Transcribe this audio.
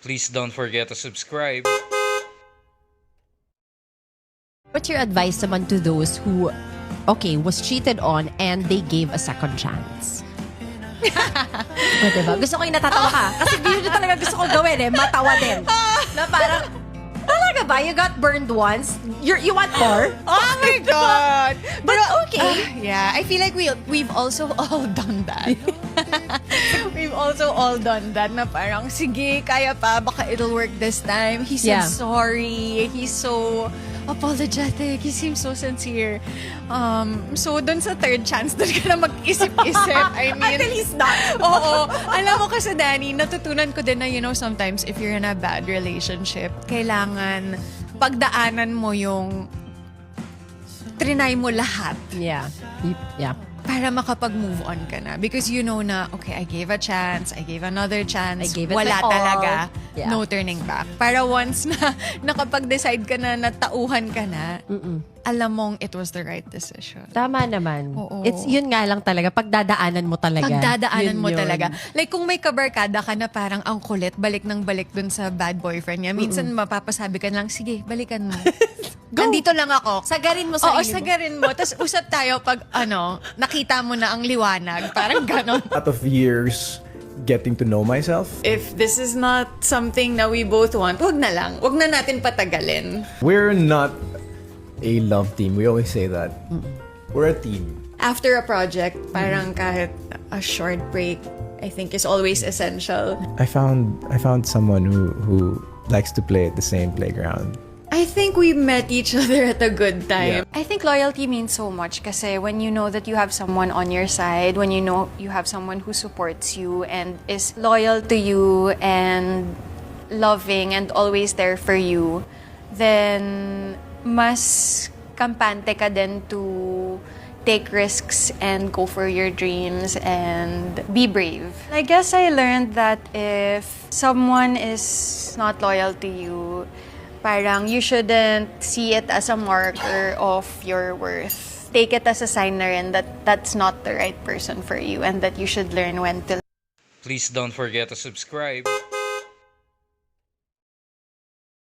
Please don't forget to subscribe. What's your advice naman to those who, okay, was cheated on and they gave a second chance? O, diba? Gusto ko yung natatawa ka. Kasi yun yung talaga gusto ko gawin eh. Matawa din. Na parang, talaga ba? You got burned once? You want more? Oh my God! But okay. Yeah, I feel like we've also all done that. We've also all done that na parang, sige, kaya pa, baka it'll work this time. He said Yeah. sorry. He's so apologetic. He seems so sincere. So, dun sa third chance, dun ka na mag-isip-isip. I mean, Until he's not. Oo. Alam mo kasi, Danny, natutunan ko din na, sometimes if you're in a bad relationship, kailangan pagdaanan mo yung trinay mo lahat Yeah. Yeah. para makapag-move on ka na. Because you know na, okay, I gave a chance, I gave another chance, I gave it wala my all. talaga, Yeah. no turning back. Para once na nakapag-decide ka na, natauhan ka na, alam mong it was the right decision. Tama naman. Oo. It's yun nga lang talaga. Pagdadaanan mo talaga. Pagdadaanan Yun mo yun. talaga. Like, kung may kabarkada ka na parang ang kulit, balik ng balik dun sa bad boyfriend niya, minsan mapapasabi ka lang, sige, balikan mo. Nandito lang ako. Sagarin mo Oo, sarili mo. sagarin mo. Tapos usap tayo pag, nakita mo na ang liwanag. Parang ganon. Out of years getting to know myself, If this is not something na we both want, wag na lang. Wag na natin patagalin. we're not a love team. We always say that. We're a team. After a project, parang kahit a short break, I think is always essential. I found someone who likes to play at the same playground. I think we met each other at a good time. Yeah. I think loyalty means so much kasi when you know that you have someone on your side, when you know you have someone who supports you and is loyal to you and loving and always there for you, then mas kampante ka din to take risks and go for your dreams and be brave. I guess I learned that if someone is not loyal to you, parang you shouldn't see it as a marker of your worth. Take it as a sign na rin that that's not the right person for you and that you should learn when to Please don't forget to subscribe.